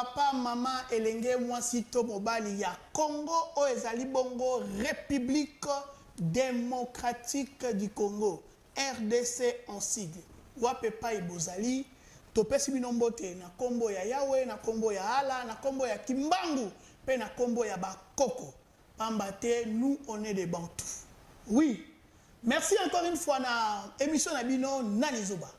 papa maman elenge mwasi to mobali ya Congo o ezali bongo République démocratique du Congo RDC en sigle wape pa ibozali topesi binombote na kombo ya Yawe na kombo ya Ala na kombo ya Kimbangu pe na kombo ya Bakoko pambate nous on est des Bantous. Oui, merci encore une fois na émission na bino Nanizoba.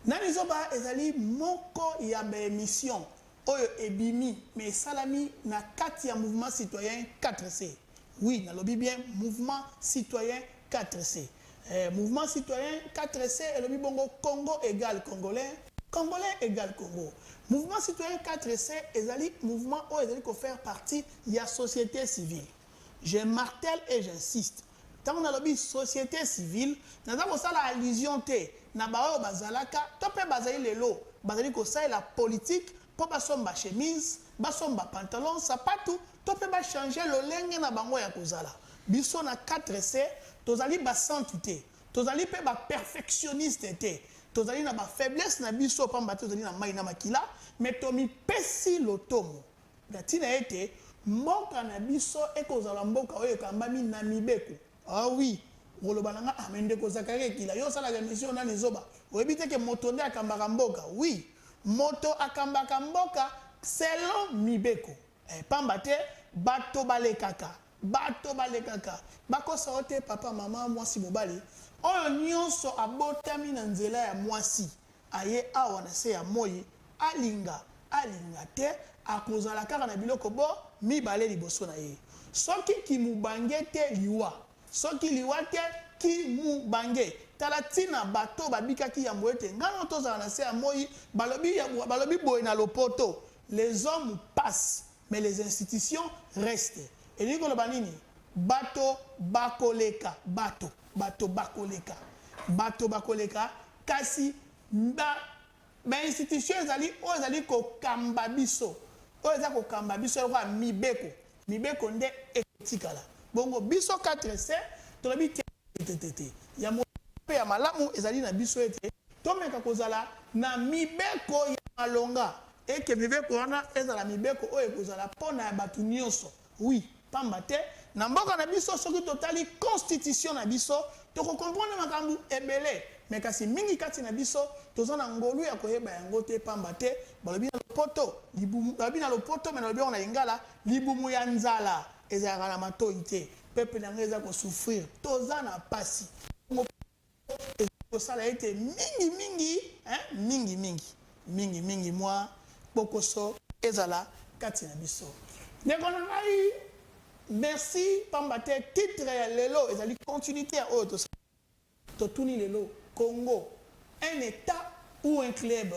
Nanizoba ezali moko ya ba émission oyo ebimi mais salami na kati ya mouvement citoyen 4C. Oui, nalobi bien mouvement citoyen 4C. Mouvement citoyen 4C et le bongo Congo égale Congolais, Congolais égale Congo. Mouvement citoyen 4C ezali mouvement oyo ezali ko faire partie ya société civile. Je martèle et j'insiste. Tant on a lobby société civile, nous avons ça la allusion té na bao bazalaka, topé bazali lelo, bazali ko ça la politique pour basomba chemise, basomba pantalon, sapatou, topé ba changer le lenge na bango ya kozala. Biso na 4C, tozali ba santé, tozali pe ba perfectionniste té, tozali na ba faiblesse na biso pamba tozali na mai na makila, mais tomi pesi lotomo. Datina été mboka na biso ekozala mboka oyo kambami na mibeko. Ah oui, Rolobananga amende ko zakare kila yo sala ga mission na nizoba. Oyebite ke moto nde akambaka mboka. Oui, moto akambaka mboka selon mibeko. Pamba te bato balekaka. Bato balekaka. Bako saote papa mama mwasi mobali. Oyo nyonso abotami na nzela ya mwasi. Aye awa na se ya moyi alinga te akozala kaka na biloko bo mibale liboso na ye. Soki ki mubangete liwa. Soki liwa te ki mubange. Talatina bato babika ki ya moete. Ngano tozala na se ya moyi balobi boye na lopoto. Les hommes passent mais les institutions restent. Et dit ko lobanini bato bakoleka kasi ba institution ezali o ezali ko kamba biso. O ezali ko kamba biso kwa mibeko nde etikala. Bongo biso 4C tolobi tete ya mo pe ya malamu ezali na biso ete tomeka kozala na mibeko ya malonga eke mibeko wana ezala mibeko oyo ekozala pona ya batu nyonso. Oui, pamba te na mboka na biso soki totali constitution na biso toko comprendre makambu ebele mais kasi mingi kati na biso tozana ngolu ya koyeba yango te pamba te balobi na lopoto libumu balobi na lopoto mais balobi na ingala libumu ya nzala ezala na matoi te peuple na ngeza ko souffrir tozana pasi sala ete mingi moi bokoso ezala kati na biso nekona ngai merci pamba te titre lelo ezali continuité à autre totuni lelo Congo un état ou un club.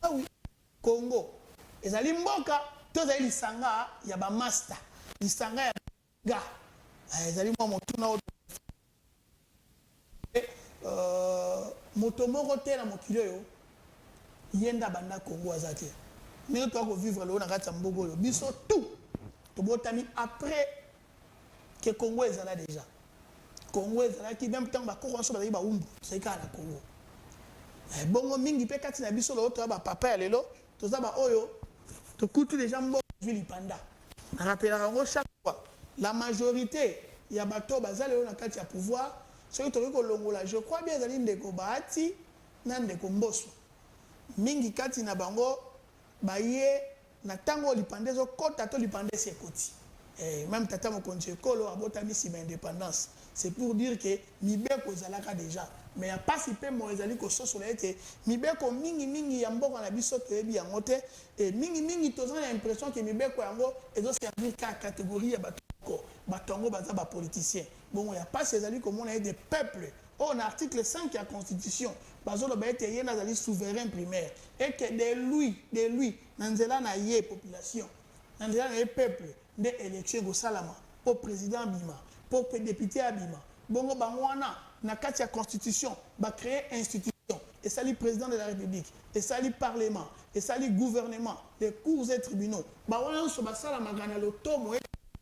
Ah oui, Congo ezali mboka tozali lisanga ya ba master lisanga ya ga ezali mwa motuna moto moko te na mokili oyo yenda banda Congo azate mais toi ko vivre le na kati ya mbogo oyo biso tout tobotami après que Congo ezala déjà Congo ezala ki même temps ba ko so ba umbu c'est ka na Congo bongo mingi pe kati na biso lo to ba papa lelo toza ba oyo to kutu déjà mbogo vili panda na rappelera ngo chaque fois la majorité ya bato bazali na kati ya pouvoir soki toki kolongola je crois bien ezali ndeko Bahati na ndeko Mboso mingi kati na bango baye na tango lipande zo kota to lipande sekoti même tata mokonzi ekolo abotami sima indépendance c'est pour dire que mibeko ezalaka déjà mais ya pasi pe mo ezali ko sosola ete mibeko mingi ya mboka na biso toyebi yango te et mingi tozana l'impression que mibeko yango ezo servir ka catégorie ya batongo baza ba politicien bon ya pasi ezali komona des peuples on article 5 de la constitution bazolo ba ete yena ezali souverain primaire et que de lui nanzela na ye population nanzela na ye peuple de élection go salama pour président bima pour député abima bongo bangwana na kati ya constitution ba créer institution et ça li président de la république et ça li parlement et ça li gouvernement les cours et tribunaux ba wana so ba salama kana lotomo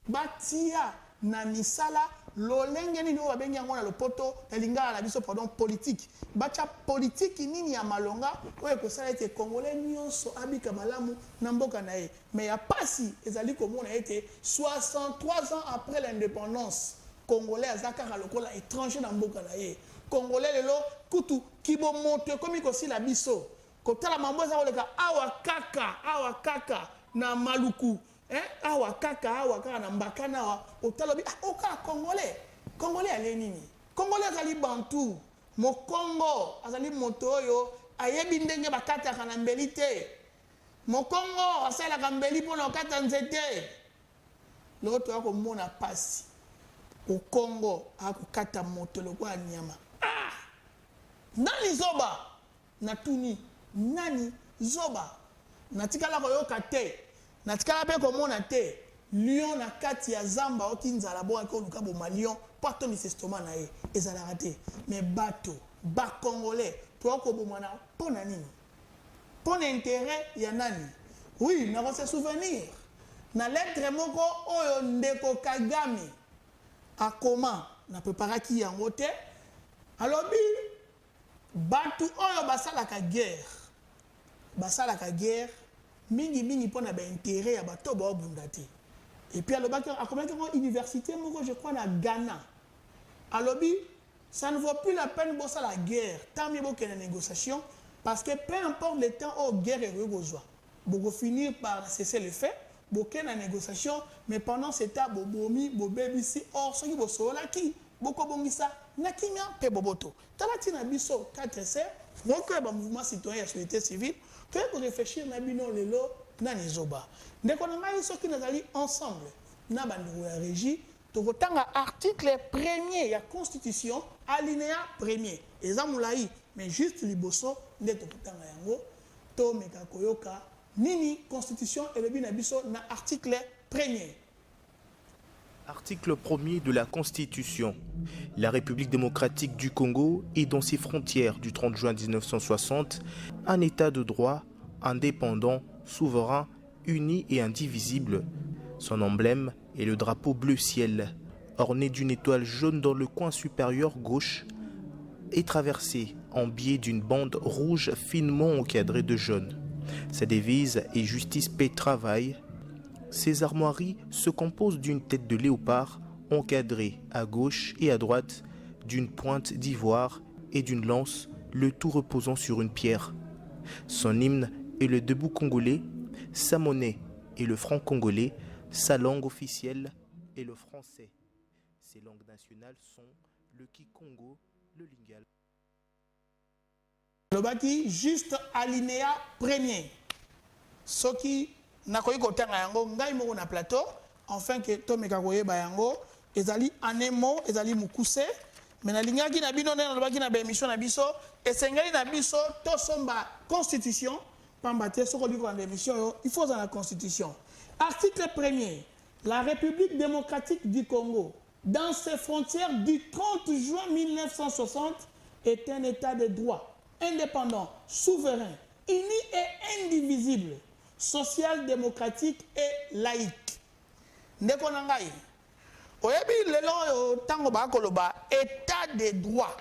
batia na misala lolenge nini oyo babengi yango na lopoto na lingala na biso pardon politique bacha politique nini ya malonga oyo ekosala ete congolais nyonso abika malamu na mboka na ye mais ya pasi ezali komona ete 63 ans après l'indépendance congolais aza kaka lokola étranger na mboka na ye congolais lelo kutu kibomoto ekomi kosila biso kotala mambo eza koleka awa kaka na maluku awa kaka na mbakana wa otalobi oka congolais ale nini congolais azali bantu mokongo azali moto oyo ayebi ndenge bakataka na mbeli te mokongo asalaka mbeli mpona okata nzete loko toya komona pasi okongo akokata moto lokola nyama nani zoba natuni nani zoba natikala koyoka te natikala pe komona te lion na kati ya zamba okinzala bo akoluka bo malion pato ni sestoma na ye ezalaka te mais bato ba congolais to ko bomana pona nini pona intérêt ya nani oui na se souvenir na lettre moko oyo ndeko Kagame akoma na preparaki yango te alobi batu oyo basalaka guerre mingi pona ba intérêt ya bato ba obundate et puis alobaki akomaki ngo université moko je crois na Ghana alobi ça ne vaut plus la peine bossa la guerre tant mieux que la négociation parce que peu importe le temps où guerre est besoin beaucoup finir par cesser le fait beaucoup na négociation mais pendant ce temps bobomi bobebisi or soki bosola ki boko bongisa na kinga pe boboto talati na biso 4C donc ba mouvement citoyen et société civile pour réfléchir na bino lelo na nizoba ndeko na ngai soki nazali ensemble na bandeko ya régie tokotanga article 1er ya constitution alinéa 1er eza mulai mais juste liboso nde tokotanga yango to meka koyoka nini constitution elobi na biso na article 1er. Article 1er de la Constitution. La République démocratique du Congo est dans ses frontières du 30 juin 1960 un État de droit, indépendant, souverain, uni et indivisible. Son emblème est le drapeau bleu ciel, orné d'une étoile jaune dans le coin supérieur gauche et traversé en biais d'une bande rouge finement encadrée de jaune. Sa devise est justice, paix, travail. Ces armoiries se composent d'une tête de léopard encadrée à gauche et à droite d'une pointe d'ivoire et d'une lance, le tout reposant sur une pierre. Son hymne est le debout congolais, sa monnaie est le franc congolais, sa langue officielle est le français. Ses langues nationales sont le kikongo, le lingala. Le baki juste alinéa 1er. Soki nakoyi kotanga yango ngai moko na plateau enfin que to meka koyeba yango ezali anemo ezali mukuse mais na lingaki na bino na lobaki na ba émission na biso esengeli na biso to somba constitution pamba te soko liko na émission yo il faut dans la constitution article 1er la République démocratique du Congo dans ses frontières du 30 juin 1960 est un état de droit indépendant souverain uni et indivisible social-démocratique et laïque. Ndeko na ngai. Oyebi lelo tango ba koloba état de droit.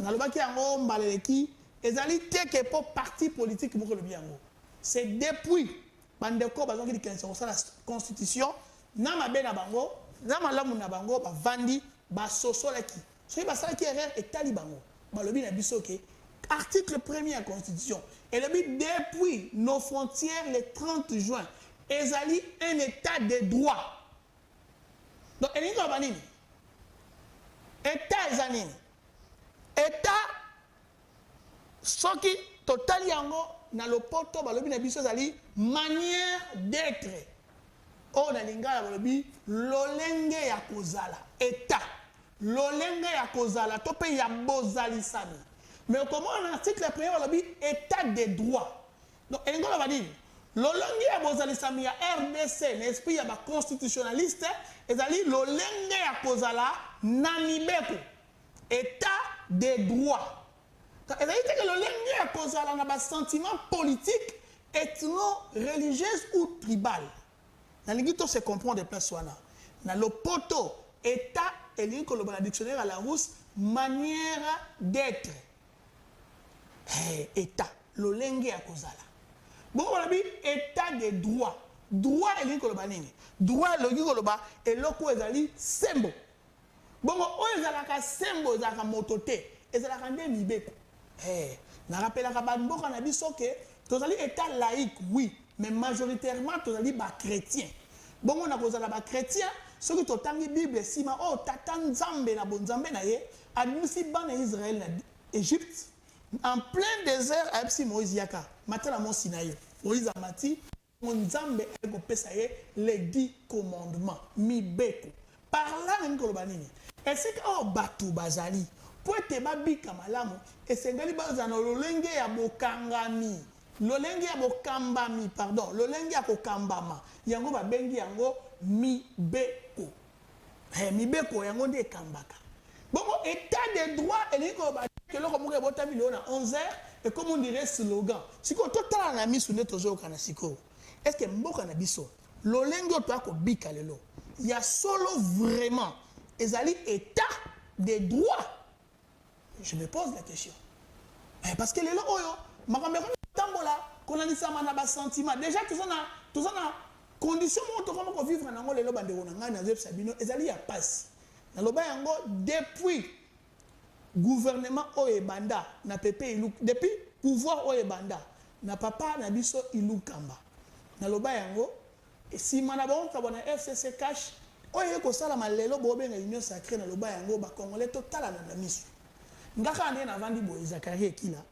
Na loba ki yango mbaleleki ezali teke po parti politique moko lobi yango. C'est depuis bandeko bazongi di kenso la constitution na mabe na bango, na malamu na bango ba vandi ba sosolaki. Soki ba salaki erreur etali bango. Ba lobi na biso ke article 1er de la Constitution. Et depuis nos frontières le 30 juin, ezali un état de droit. Donc, état ezanini. État, soki total yango na lopoto balobi na biso ezali manière d'être. O na lingala balobi lolenge ya kozala. État. Lolenge ya kozala to pe ya bozali sami. Mais comment l'article 1er état de droit. Donc, il va dire, l'olenge ya bozalisami ya RDC, l'esprit ya ba constitutionnaliste, ezali l'olenge ya kozala namibeko, état de droit. Donc, ezali que l'olenge ya kozala na ba sentiment politique, ethno-religieux ou tribal. Na lingito se comprend de place wana. Na lopoto État, et dans le dictionnaire à la rousse, manière d'être. État, l'olenge à kozala. Bon, on a dit état de droit. Droit, et dans le droit, et l'oko ezali sembo. Bon, on ezalaka sembo, ezalaka motote, ezalaka nde mibeko. Na rappela ka ban mboka na biso ke tozali état laïque, oui, mais majoritairement tozali ba chrétien. Bon, on a kozala ba chrétien, ceux qui totangi Bible sima oh tata nzambe na bonzambe na ye, admisi ban Israël na Égypte en plein désert a epsi Moïse yaka. Matala mon Sinaï. Moïse amati mon nzambe eko pesa ye les 10 commandements mibeko. Par là même kolobanini. Et c'est que oh batu bazali pour te babika malamu et sengali bazana lolenge ya bokangami. Lolenge ya bokambami pardon, lolenge ya kokambama. Yango ba bengi yango mibeko. Mibeko yango de kambaka. Bon, état de droit, et les que l'on a 11h, et comme on dirait slogan, si on total a mis sur notre jeu au Kanasiko, est-ce que Mboka Nabiso, l'olengo toi ko bika lelo, il y a solo vraiment, ezali état de droit. Je me pose la question. Parce que les lois, ma caméra tambola, qu'on a dit ça, man a sentiment. Déjà, tout ça, condition où on vivre dans le loba de Ronanga, dans le Sabino, ezali a passe. Depuis gouvernement Oyebanda na pepe ilu depuis pouvoir Oyebanda na papa na biso ilu kamba na loba yango et si manabon kabona FCC cash oye ko sala malelo bobe na union sacrée na loba yango ba congolais total na misu ngaka ande na vandi boy Zakarie kila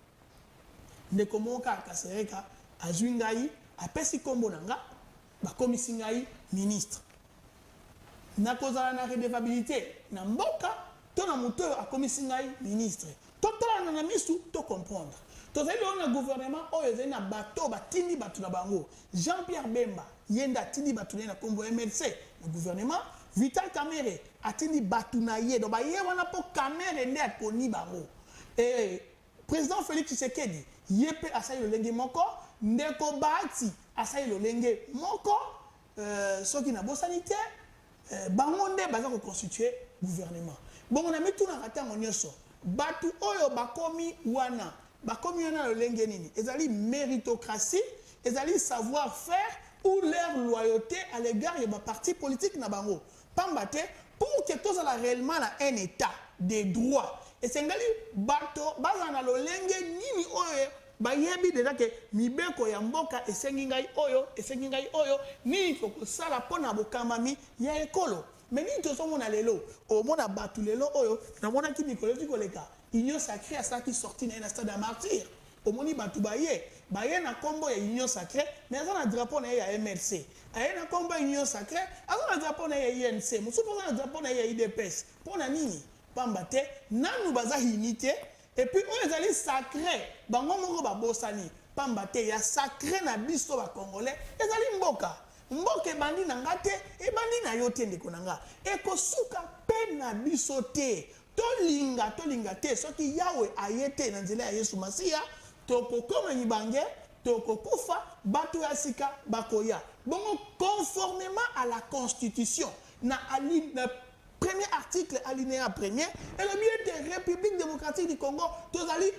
ndeko moka kasereka azwingai apesi kombo nanga ba komisi ngai ministre na kozala na redevabilité na mboka to na moteur a komisi ngai ministre total na misu to comprendre to zali na gouvernement oyo zali na bato batindi batu na bango Jean-Pierre Bemba yenda tindi batu na kombo MLC le gouvernement Vital Kamerhe atindi batu na ye do ba ye wana po Kamerhe nde akoni bango et président Félix Tshisekedi yepe asali lolenge moko ndeko Bahati asali lolenge moko soki na bo sanitaire bangonde baza ko constituer gouvernement. Bon on a mis tout na ratango nyoso. Batu oyo bakomi wana le lenge nini. Ezali méritocratie, ezali savoir-faire ou leur loyauté à l'égard de ba parti politique na bango. Pambate pour que tous ala réellement un état des droits. Et sengali bato bazana lo lenge nini oyo bayebi déjà que mibeko ya mboka esengi ngai oyo ni foko sala pona bokambami ya ekolo mais ni to somo na lelo o mona batu lelo oyo na mona ki mikolo ti koleka union sacrée ça qui sorti na stade à martyr o moni batu baye na kombo ya union sacrée mais ça na drapeau na ya MLC aye na kombo ya union sacrée ça na drapeau na ya INC musu na drapeau na ya IDPS pona nini pambate nanu baza unité. Et puis, on est sacré. Bango moko ba bosani. Pambate ya sacré na biso ba congolais. Ezali mboka. Mboka bandi na ngate e bandi na yote ndeko nanga. E kosuka pe na biso te. Tolinga te soki yawe ayete na nzela ya Yesu Masiya. Toko koma nyibange, toko kufa batu ya sika bakoya. Bongo conformément à la constitution na premier article alinéa premier et le milieu de République démocratique du Congo tozali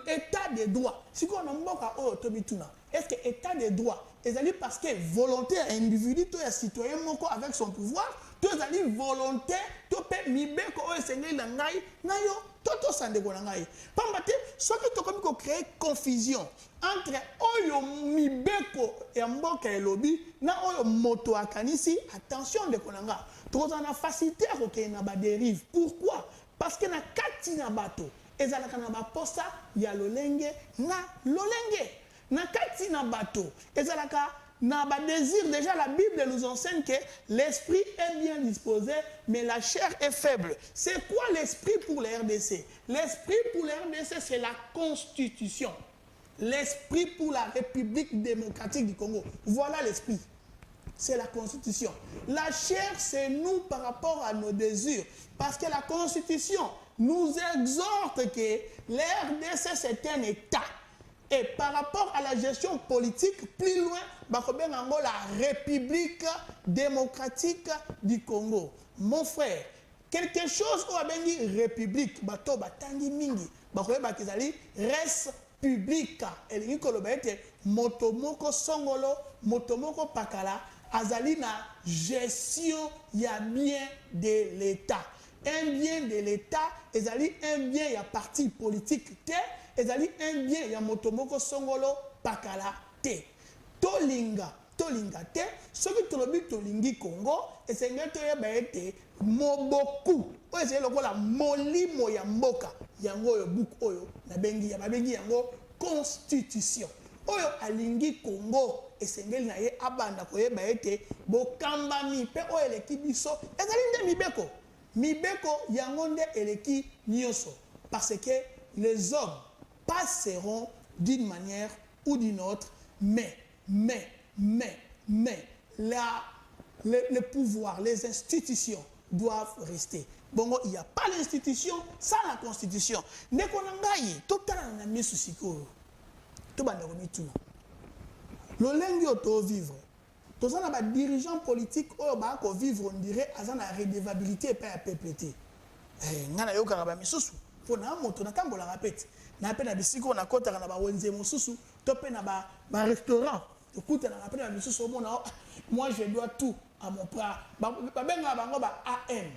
état de droit si on a mboka o tobituna est-ce que état de droit ezali parce que volonté individu to ya citoyen moko avec son pouvoir tozali volonté to pe mibeko o esengeli na ngai na yo toto sandeko na ngai pambate soki tokomi ko créer confusion entre oyo mibeko ya mboka elobi na oyo moto akanisi attention de konanga toza na facilité à koke na ba dérive pourquoi parce que na kati na bato ezalaka na ba posa ya lolenge na kati na bato ezalaka na ba désir déjà la Bible nous enseigne que l'esprit est bien disposé mais la chair est faible. C'est quoi l'esprit pour la RDC? L'esprit pour la RDC c'est la constitution. L'esprit pour la République démocratique du Congo. Voilà l'esprit. C'est la constitution. La chair, c'est nous par rapport à nos désirs. Parce que la constitution nous exhorte que l'RDC, c'est un État. Et par rapport à la gestion politique, plus loin, la République démocratique du Congo. Mon frère, quelque chose où a République, bato batangi mingi, res publica, et motomoko songolo, motomoko pakala, azali na gestion ya bien de l'État. Un bien de l'État, ezali un bien ya parti politique te, ezali un bien ya motomoko songolo pakala te. Tolinga te, soki tolobi tolingi Congo, esenge toyeba ete moboku, oyo ezali lokola molimo ya mboka, yango oyo buku oyo na bengi ya babengi yango constitution. Oyo alingi Congo, esengeli na ye abanda koyeba ete bokambami pe oyo eleki biso, ezali nde mibeko. Mibeko yango nde eleki nyonso, parce que les hommes passeront d'une manière ou d'une autre, mais le pouvoir, les institutions doivent rester. Bon, il n'y a pas d'institution sans la constitution. Nekonangayi, tout le temps, on a mis sous tout le monde. L'olengi auto vivre. Tous les dirigeants politiques qui vivre, on dirait, à la redevabilité et pas à PPT. Ngana yo karaba misusu. Pour na moto na tango la répète. Na pe na bisiko na kota na ba wenze mususu, topé na ba restaurant. Écoute na rappel na misusu moi je dois tout à mon bras. Ba benga bango ba AM.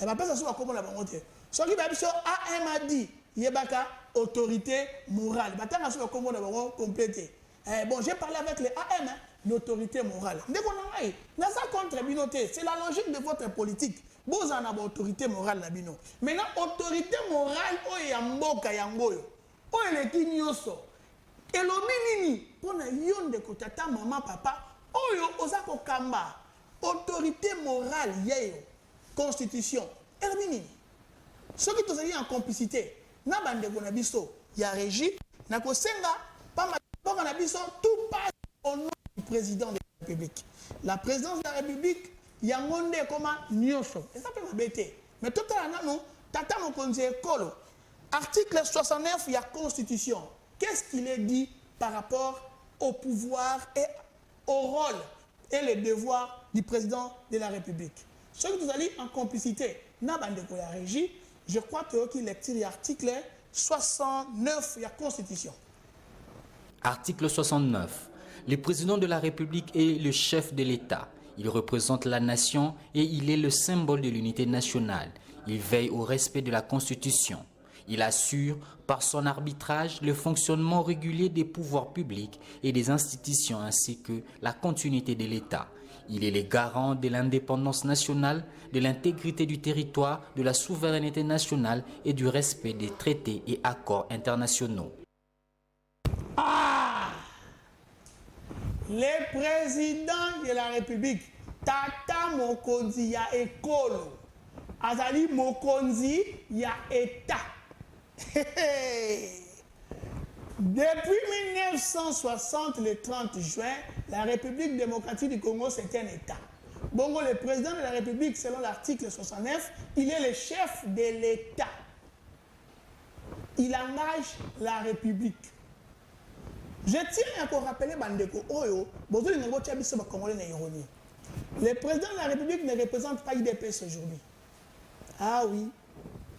Et ba pesa so ba komona bango te. So ki ba biso AM a dit yebaka autorité morale. Ba tanga so ba komona bango complété. Bon, j'ai parlé avec les AM, l'autorité morale. Dès qu'on a eu, contre binoté, c'est la logique de votre politique. Vous en avez autorité morale la bino. Maintenant, autorité morale, oye yamboka yangoyo. Oye le kinyoso. Et le minini, pour na yon de kotata maman papa, oyo osako kamba. Autorité morale yeyo. Constitution. Et le minini. Ceux qui sont en complicité, na bande konabiso, ya régie, na kosenga, pas mal. On a besoin tout passe au nom du président de la République. La présidence de la République, il y a un monde comme Nyosho. Et ça peut m'embêter. Mais tout à l'heure, nous, tata mon conseil Kolo. Article 69, il y a Constitution. Qu'est-ce qu'il est dit par rapport au pouvoir et au rôle et les devoirs du président de la République? Ceux qui vous allez en complicité, n'a pas de la régie, je crois qu'il lecture l'article 69, il y a Constitution. Article 69. Le président de la République est le chef de l'État. Il représente la nation et il est le symbole de l'unité nationale. Il veille au respect de la Constitution. Il assure par son arbitrage le fonctionnement régulier des pouvoirs publics et des institutions ainsi que la continuité de l'État. Il est le garant de l'indépendance nationale, de l'intégrité du territoire, de la souveraineté nationale et du respect des traités et accords internationaux. Les présidents de la République, Tata Mokonzi ya Ekolo, Azali Mokonzi ya État. Depuis 1960, le 30 juin, la République démocratique du Congo, c'est un État. Bongo, le président de la République, selon l'article 69, il est le chef de l'État. Il engage la République. Je tiens à rappeler Bandeko Oyo, le président de la République ne représente pas IDPS aujourd'hui. Ah oui.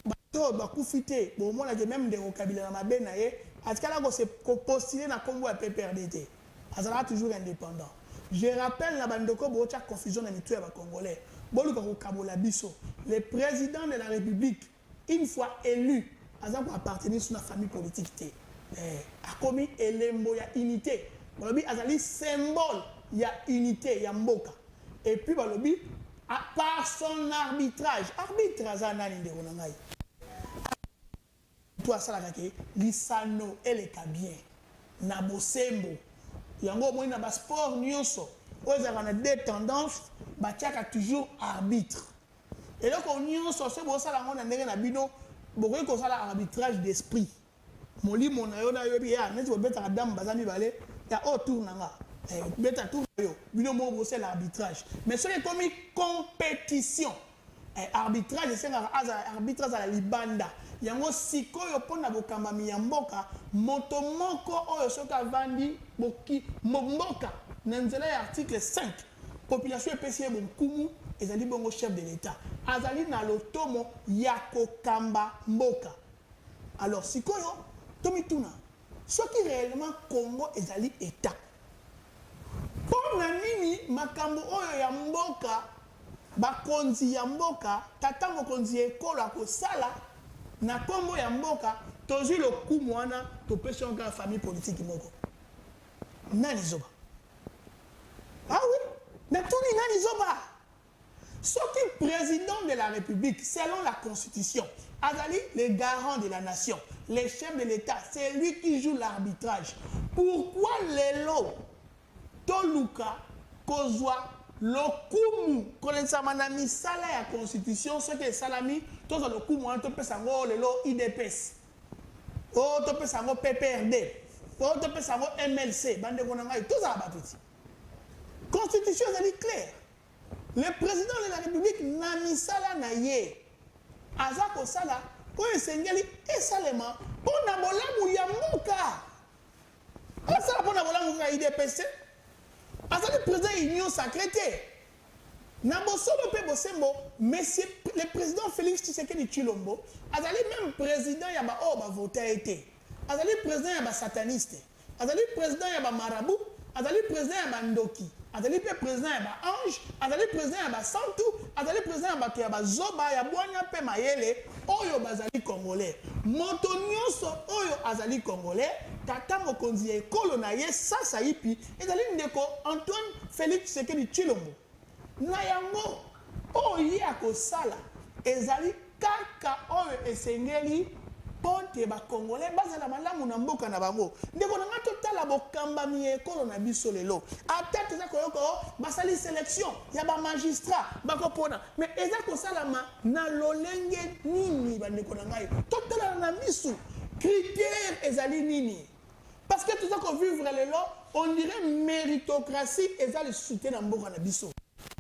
Bato bakufite, bon moi j'ai même des vocabulaires dans ma benaye, à ce cas-là c'est postulé dans Congo à PPRDT. Azala toujours indépendant. Je rappelle la Bandeko bocha confusion dans les congolais. Boluka kabola biso. Le président de la République, une fois élu, azala pour appartenir sur la famille politique. A commis elembo ya unité. Balobi azali symbole ya unité ya mboka. Et puis balobi par son arbitrage, arbitrage anani de onangai. Toi ça la ke lisano eleka bien. Na bosembo. Yango mo na ba sport nyonso. Oza na deux tendances, ba tiaka toujours arbitre. Et donc on nyonso se bo sala ngona ndenge na bino, bokoki ko sala arbitrage d'esprit. Moli mona yo na yo bi ya neti beta dame bazami balé ya autour nanga beta tour yo bino mo bo c'est l'arbitrage mais ce est comme une compétition arbitrage c'est un arbitrage à la libanda yango sikoyo pona bokamba miyamboka moto moko oyo soka vandi boki mboka na nzela ya article 5 population epesi ye bonkumu ezali bongo chef de l'état azali na lotomo ya kokamba mboka. Alors sikoyo tomituna soki réellement Congo ezali état pona nini makambo oyo ya mboka bakonzi ya mboka tata mokonzi ekolo akosala na kombo ya mboka tozwi lokumu wana topesi yango ya famille politique moko nani zoba. Ah oui, mais tout le monde zoba. Soki président de la République, selon la Constitution, Azali, le garant de la nation, le chef de l'État, c'est lui qui joue l'arbitrage. Pourquoi les lots, Toluka, Kozwa, Lokumu, Kolensama misala ya Constitution, ce qui est salami, tous le Lokumu, on peut sango le lot IDPS, on peut sango PPRD, on peut sango MLC, bande konanga, tout ça va tout. Constitution est claire. Le président de la République n'a mis ça là naïe. Azako sala, pour esengeli et salema, pour nabola mouyamuka. Asala pour nabola mouka IDPC. Asala le président union secrétaire. Nabosobo pe bosembo, mais c'est le président Félix Tshisekedi Tshilombo. Azali même président yaba oh ba voté été. Azali président yaba sataniste. Azali président yaba marabout. Azali président yaba ndoki. Azali président ya ba ange, azali président ya ba santu, azali président ya ba to ya ba zoba ya bwanya pe mayele, oyo bazali congolais. Moto nyonso oyo azali congolais, tata mokonzi ekolo na ye sasa yipi, ezali ndeko Antoine Félix Tshisekedi Tshilombo. Na yango oyo akosala ezali kaka oyo esengeli ponte ba congolais bazala malamu na mboka na bango ndeko na ngato tala bokamba mi ekolo na biso lelo atete za koyoko basali sélection ya ba magistrat bakopona mais eza ko salama na lolenge nini ba ndeko na ngai totala na misu critère ezali nini parce que tout ça qu'on vivre lelo on dirait méritocratie ezali soutien na mboka na biso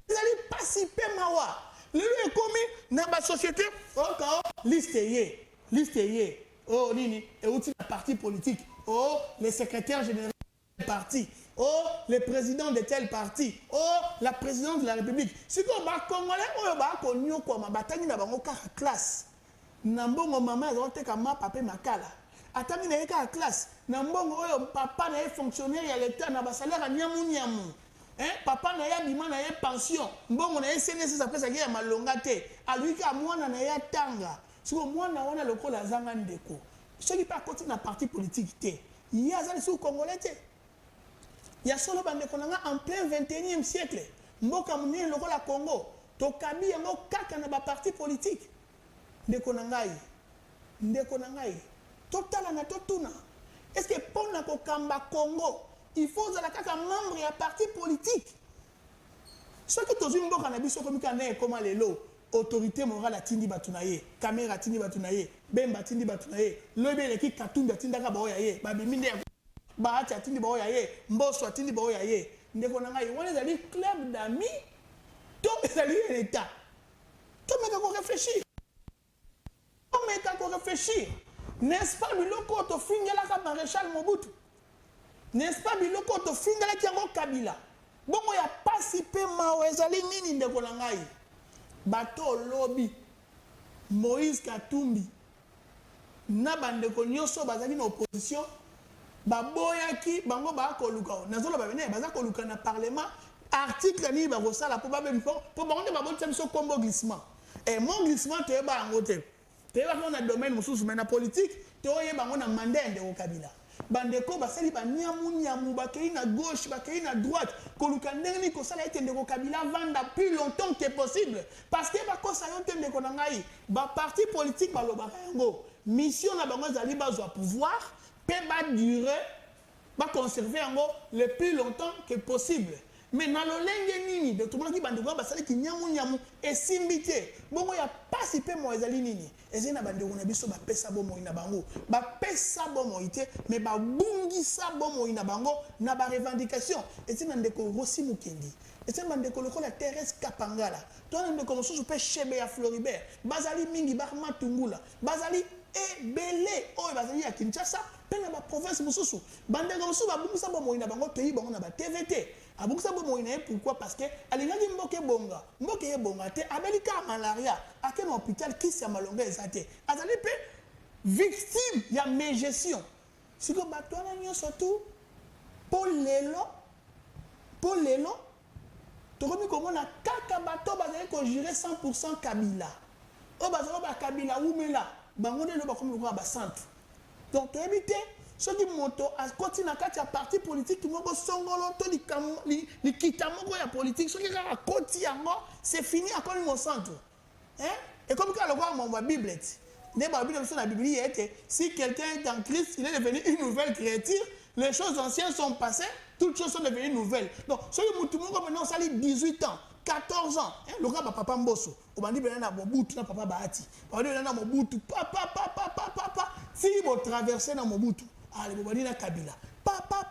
ezali pasipe mawa lelo ekomi na ba société okao liste oh nini et outil la parti politique oh les secrétaires généraux de parti oh le président de tel parti oh la présidente de la République si ko ba congolais oyo ba ko nyoko ma batangi na bango ka classe na mbongo mama azote kama papa makala atangi na ka classe na mbongo oyo papa na fonctionnaire ya l'état na ba salaire nyamu papa na ya bima na ye pension mbongo na ye CNSS ça pesa ya malonga te aluika mwana na ya tanga. Si moi na lokola zanga ndeko ce qui pas côté na parti politique té il y a ça sur congolais té il y a solo bande konanga en plein 21e siècle mboka munene lokola Congo to kabi yango kaka na ba parti politique ndeko nangai totala na totuna est-ce que pona ko kamba Congo il faut za la kaka membre ya parti politique ce que tozui mboka na biso komika na ekoma lelo autorité morale atindi batunaye caméra atindi batunaye bemba atindi batunaye lobe leki katumbi atindaka ba oyaye babiminde ba ati atindi ba oyaye mboso atindi ba oyaye ndeko na ngai wana ezali club d'amis to ezali l'état to meka ko réfléchir n'est-ce pas biloko to fingela ka maréchal Mobutu n'est-ce pas biloko to fingela ki yango Kabila bongo ya pasi pe mawe ezali nini ndeko na ngai bato lobby Moïse Katumbi na bandeko nyonso bazali na opposition baboyaki bango ba koluka nazolo ba bene baza koluka na parlement article ni ba kosala po ba bempo po bango te babotisa biso kombo glissement et mon glissement te ba ngote te ba na domaine mususu na politique te oye bango na mandat ndeko Kabila bandeko basali ba nyamu bakei na gauche bakei na droite koluka ndenge ko sala ete ndeko Kabila vanda plus longtemps que possible parce que ba kosa yo te ndeko na ngai ba parti politique ba lobaka yango mission na bango zali bazwa pouvoir pe ba durer ba conserver yango le plus longtemps que possible mais na lolenge nini de tout le monde qui bandeko basali ki nyamu esimbité bongo ya pasi pe mo ezali nini ezali na bandeko na biso ba pesa bomo ina bango ba pesa bomo ite mais ba bungisa bomo ina bango na ba revendication ezali na ndeko Rossi Mukendi ezali na ndeko lokola Thérèse Kapangala to na ndeko mosusu pe Chebe ya Floribert bazali mingi ba Matungula bazali ebele oyo bazali ya Kinshasa pe na ba province mosusu bandeko mosusu babungisa bomoi na bango pays bango na ba TVT abungisa bomoi na ye pourquoi parce que alingaki mboke bonga mboke ye bonga te abelika malaria ake na hôpital kisi ya malonga ezate azali pe victime ya mégestion siko bato wana nyonso tu po lelo tokomi komona kaka bato bazali kogire 100% Kabila o bazali ba Kabila umela bango nde bakomi lokola bacentre donc toyebi te soki moto akoti na kati ya parti politique moko songolo to likita moko ya politique soki kaka akoti yango c'est fini akomi mo centre ekomi kaka lokola mambo ya bible ti nde babili biso na biblie ete si quelqu'un est en Christ il est devenu une nouvelle créature les choses anciennes sont passées toutes choses sont devenues nouvelles donc soki mutu moko maintenant osali 18 ans 14 ans, le gars papa Mbosso, au bandi benana Mobutu na papa Bahati, bandi benana Mobutu, papa, si vous traversez dans Mobutu, allez vous bandi na Kabila, papa,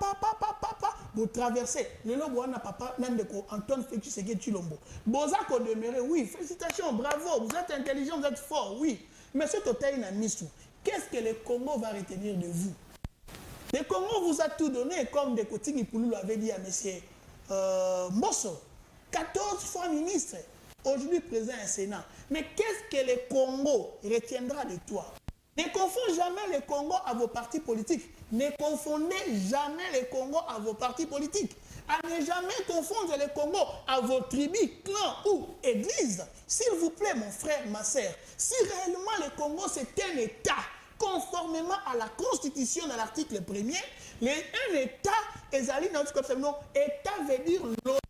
vous traversez, le logo na papa Nandeko Antoine Félix Tshisekedi Tshilombo, Boza ko demeurer, oui, félicitations, bravo, vous êtes intelligent, vous êtes fort, oui, mais ce total na Missou, qu'est-ce que le Congo va retenir de vous? Le Congo vous a tout donné, comme de Kotigi Pouloulou avait dit à monsieur Mbosso. 14 fois ministre, aujourd'hui président du Sénat. Mais qu'est-ce que le Congo retiendra de toi? Ne confondez jamais le Congo à vos partis politiques. Ne confondez jamais le Congo à vos partis politiques. À ne jamais confondre le Congo à vos tribus, clans ou églises. S'il vous plaît, mon frère, ma sœur, si réellement le Congo c'est un État, conformément à la Constitution de l'article 1er, un État, État veut dire l'autre.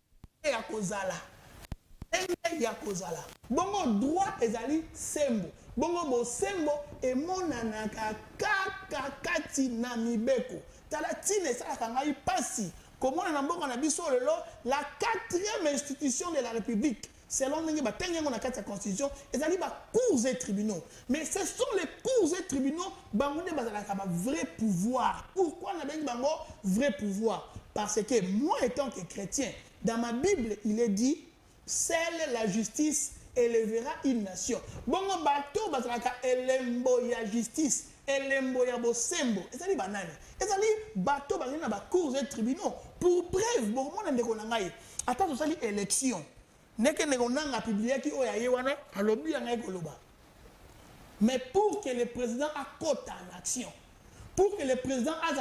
Ya kozala bongo droit ezali sembo bongo bo sembo emonanaka kaka kati na mibeko tala tine salaka ngai pasi komona na mboka na biso lelo la 4e institution de la République selon ndenge batengengo na kati ya constitution ezali ba cours et tribunaux mais ce sont les cours et tribunaux bango nde bazalaka ba vrai pouvoir. Pourquoi na bengi bango vrai pouvoir? Parce que moi étant que chrétien, dans ma Bible, il est dit, seule la justice élèvera une nation. Bongo bato bazalaka elembo ya justice, elembo ya bosembo. Ezali banane. Ezali bato bazali na ba cours et tribunaux. Pour preuve, bon mona ndeko na ngai. Ata tosali élection. Neke ndeko nanga publiaki oya ye wana, alobi ya ngai koloba. Mais pour que le président accote en action, pour que le président a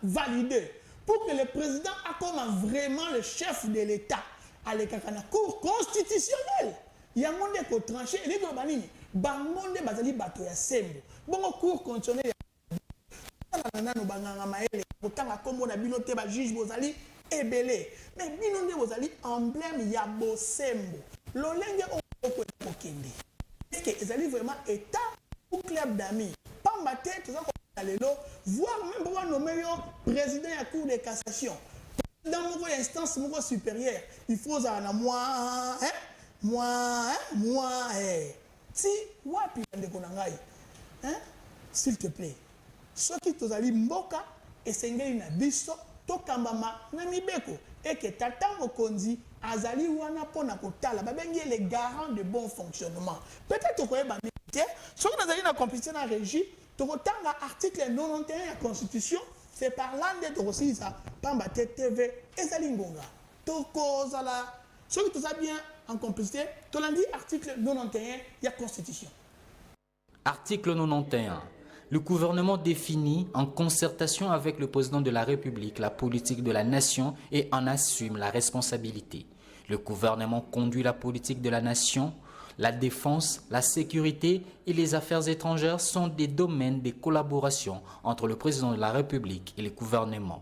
validé, pour que le président a comme vraiment le chef de l'État à la cour constitutionnelle, il y a un monde qui a tranché, il y a un monde qui a tranché, sembo. Bon, cour constitutionnelle, il y a un monde qui a juge bozali ebele. Mais binondi bozali emblème ya bosembo. Lolenge o kokende. Est-ce que ezali vraiment État ou club d'amis? Pamba te tout ça voire même pour nommer un président de la Cour de cassation. Dans mon instance supérieure, il faut avoir moi, si, wapi s'il te plaît, ceux qui t'ont dit mboka et sengeli na biso, tokambama na mibeko, et que tata mokonzi, azali wana pona kotala, babengi les garants de bon fonctionnement. Peut-être que vous militaire, ceux qui ont dit la compétition en régie, tokotanga article 91 de la Constitution, c'est par là que aussi ça, Pamba TV, ezali ngonga. Tokozala, ceux qui tout ça bien en complicité, tu l'as dit article 91 de la Constitution. Article 91. Le gouvernement définit en concertation avec le président de la République la politique de la nation et en assume la responsabilité. Le gouvernement conduit la politique de la nation. La défense, la sécurité et les affaires étrangères sont des domaines de collaboration entre le président de la République et le gouvernement.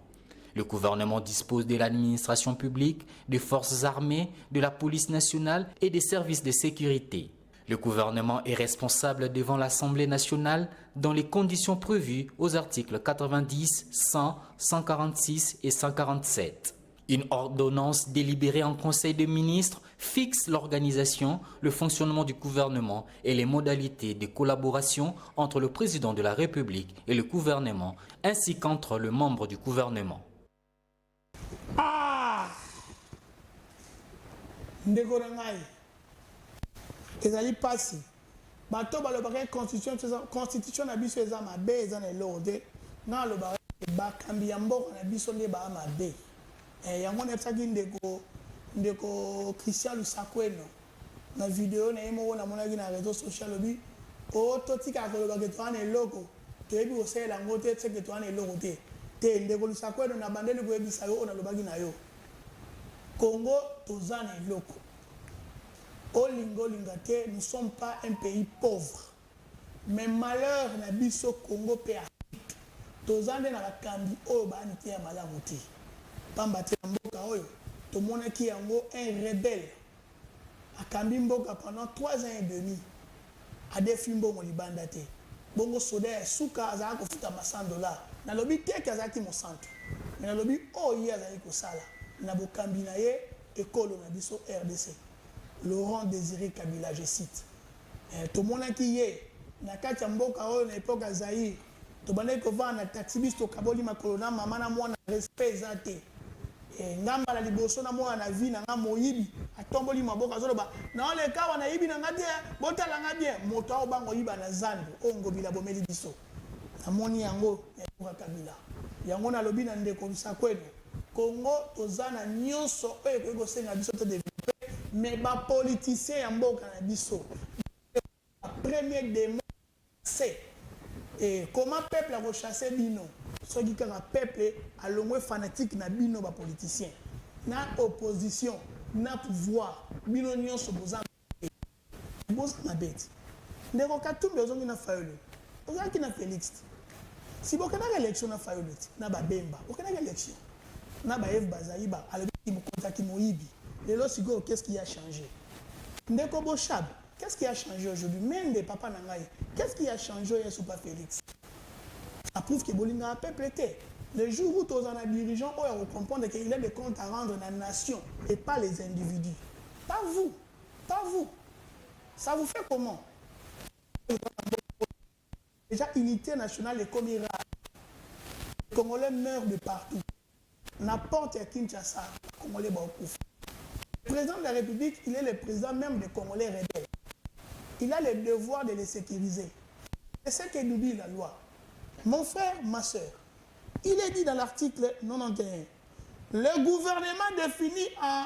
Le gouvernement dispose de l'administration publique, des forces armées, de la police nationale et des services de sécurité. Le gouvernement est responsable devant l'Assemblée nationale dans les conditions prévues aux articles 90, 100, 146 et 147. Une ordonnance délibérée en Conseil des ministres fixe l'organisation, le fonctionnement du gouvernement et les modalités de collaboration entre le président de la République et le gouvernement, ainsi qu'entre les membres du gouvernement. Ah! Ndeko na ngai. Ezali pasi. bato balobaka constitution na biso eza mabe eza na eloko te nga alobaka bakambi ya mboka na biso nde baa mabe yango nayebisaki ndeko Christian Lusakweno na video na ye moko namonaki na réseau social obi totikaka kolobaka toza na eloko toyebi kosalela yango te seke toza na eloko te ndeko Lusakweno na bandeli koyebisa yo oyo nalobaki na yo Congo toza na eloko olinga te, nous ne sommes pas un pays pauvre. Mais malheur na biso Congo pe Afrique. Tozande na bakambi oyo baaniki ya malamu te. Pamba te mboka oyo tomonaki yango un rebelle. Akambi mboka pendant 3 ans et demi. Adefi mbongo libanda te. Bongo soda ya suka azala kofuta $100. Na lobi te ki azalaki mosantu. Mais na lobi oyo azali kosala. Na bokambi na ye ekolo na biso RDC. Laurent Désiré Kabila, je cite. Tout le monde qui est, na kati mboka oyo na époque Zaïre, to bandai ko va na taxibiste to kaboli makolona mama na mwana respect zate. Ngamba la liboso na mwana na vie na nga moyibi, atomboli maboka zoloba. Na ole ka wana yibi na ngati botala nga bien, moto o bango yiba na zando, o ngobila bomeli biso. Amoni yango ya Kabila. Yango na lobi na ndeko Lusakweno. Congo tozana nyonso oyo ko senga biso te de mais les politiciens en mboka na biso la première démon c'est comment peuple a rechassé bino ce qui est peuple a l'omwe fanatique na bino ba politicien na opposition na pouvoir bino nyonso boza na bête ndeko Katumbi ozongi na Fayulu ozaki na Félix si bokana élection na Fayulu na ba Bemba bokana élection na ba Eve Bazaiba alobi mokonzi moyibi. Qu'est-ce qui a changé? Ndeko Bochab, qu'est-ce qui a changé aujourd'hui? Même des papas Nangaï, qu'est-ce qui a changé hier sur Félix? Ça prouve que Bolinga a peuple était. Le jour où tous les dirigeants ont compris qu'il y a des comptes à rendre dans la nation et pas les individus. Pas vous. Pas vous. Ça vous fait comment? Déjà, unité nationale est comme Irak. Les Congolais meurent de partout. N'importe qui Kinshasa, les Congolais vont couper. Le président de la République, il est le président même des Congolais rebelles. Il a le devoir de les sécuriser. C'est ce que nous dit la loi. Mon frère, ma soeur, il est dit dans l'article 91, le gouvernement définit en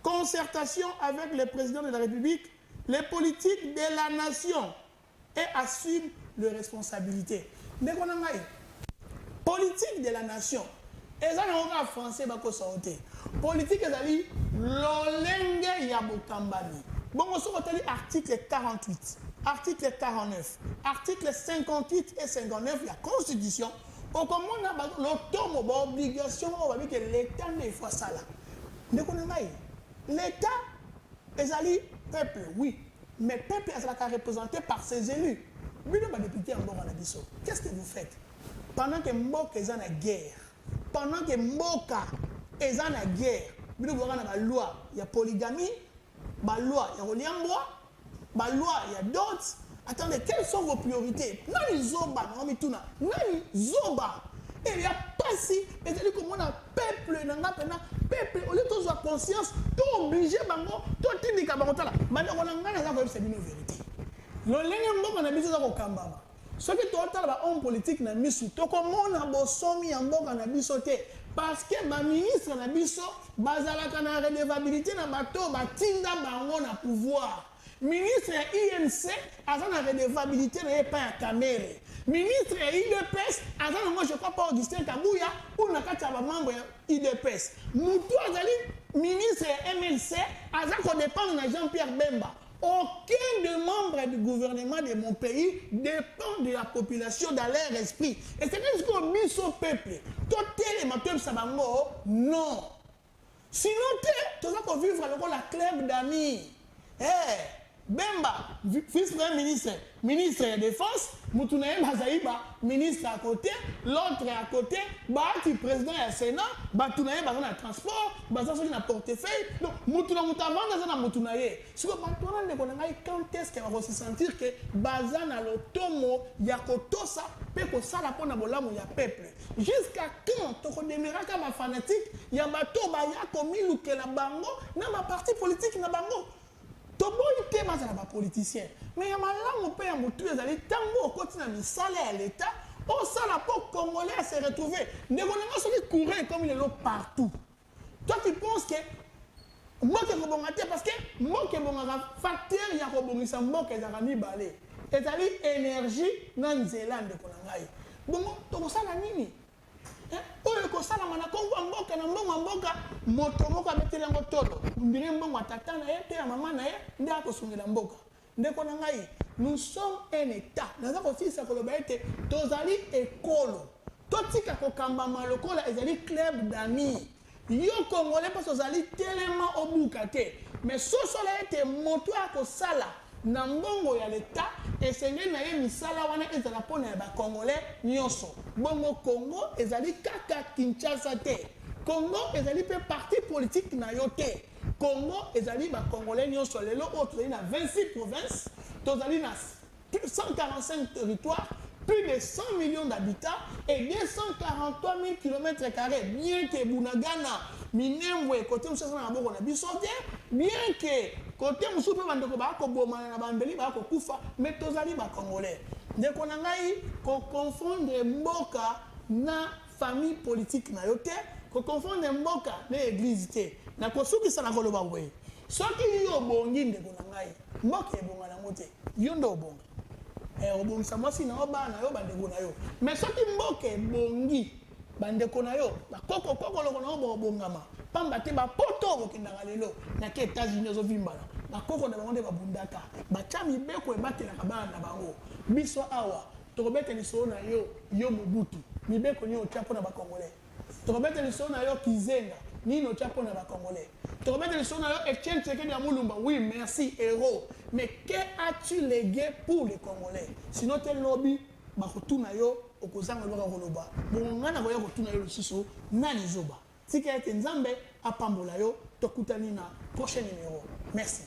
concertation avec le président de la République les politiques de la nation et assume les responsabilités. Politique de la nation. Et ça, on va français, bako sauté. Politique, c'est-à-dire l'olenge yabokambani. Bon, on se retrouve article 48, article 49, article 58 et 59 de la Constitution. Au comment on a l'obligation que l'État ne fasse ça là. L'État est allé peuple, oui, mais peuple est représenté par ses élus. Qu'est-ce que vous faites? Pendant que Mboka est en guerre, pendant que Mboka est en guerre, vous avez la loi, il y a polygamie, la loi, il y a reliambois, la loi, il y a d'autres. Attendez, quelles sont vos priorités? Nani zoba, nani tuna, nani zoba. Et il n'y a pas si, et c'est-à-dire que mon peuple, peuple, au lieu de avoir conscience, tout obligé, tout timide, maintenant on a c'est une vérité. Le lengue mboka na biso za kokambama. Ce qui est un homme politique na misu, to comment na bosomi ya mboka na biso te parce que ba ministre na biso bazalaka na redevabilité na bato batinda bango na pouvoir. Ministre ya INC aza na redevabilité na pas ya Kamere. Ministre ya IDPS aza na moi je crois pas Augustin Kabouya ou na kati ya ba membre ya IDPS. Mutu azali ministre ya MLC aza ko dépendre na Jean-Pierre Bemba. Aucun des membres du gouvernement de mon pays dépend de la population dans leur esprit. Et c'est juste qu'on mise au peuple. Tout les matins, ça va non. Sinon, tu vas vivre avec la club d'amis. Bemba, vice-premier ministre, ministre de la Défense, Moutunaye Bazaïba, ministre à côté, l'autre à côté, Bahati, président du Sénat, Batounaye dans le transport, Bazaïba dans le portefeuille. Donc, Moutunaye dans le Moutunaye. Si vous avez quand est-ce qu'elle va se sentir que Bazan a l'automo, Yakotosa, Peko Sala Pona Bolamo, ya peuple. Jusqu'à quand, tu demeures comme un fanatique, il y a un bateau, il y a comme il ou que la bango, dans ma parti politique, na bango. toboyi te mazala ba politicien mais ya malamu pe ya mutu ezali tango okoti na misala ya l'État au sala pour Congolais à se retrouver ne connaissons pas qui courir comme il est là partout. Toi tu penses que moi qui est parce que moi qui est facteur il y a robongisa moi qui est ami balé ezali énergie na nzelande konangai bon to sala nini oyo ko sala mana ko mboka na mboka moto moko abetele ngo tolo ndire mbongo atata na ye te ya mama na ye ndi akosungela mboka ndeko na ngai nous sommes un état naza ko fisa ko loba ete tozali ekolo totika ko kamba malokola ezali club d'amis yo congolais parce ozali tellement obuka te mais sosola ete moto akosala na mbongo ya l'État esenge na ye misala wana ezala pona ya ba congolais nyonso bongo Congo ezali kaka Kinshasa te Congo ezali pe parti politique na yo te Congo ezali ba congolais nyonso lelo autre na 26 provinces tozali na 145 territoires plus de 100 millions d'habitants et 243 000 km², bien que Bunagana, Minembwe, côté Moussa na boko na bisote, bien que côté Moussa pe bandeko ba ko boma na bambeli ba ko kufa, mais tozali ba congolais. Ndeko na ngai ko confondre mboka na famille politique na yote, ko confondre mboka na église te. Na ko suki sana ko loba we. Soki yo bongi ndeko na ngai, mboka ebonga na mote. Yo ndo bonga. Obongisa mwasi na oba na yo bandeko na yo mais soki mboke bongi bandeko na yo bakoko loko na yo bongama pamba te bapoto bokendaka lelo na ke États-Unis ozovimbala bakoko na bango nde babundaka batia mibeko ebatelaka bana na bango biso awa tokobeta lisolo na yo Mobutu mibeko nini otia mpo na bakongolais tokobeta lisolo na yo Kizenga nini otia mpo na bakongolais tokobeta lisolo na yo Etienne Tshisekedi ya Mulumba oui merci héros mais que as-tu légué pour les Congolais sinon tel lobby bakotuna yo okozanga loka koloba bonga na koya kotuna yo lisusu nani zoba tika ete nzambe apambola yo tokutani na prochain numéro merci.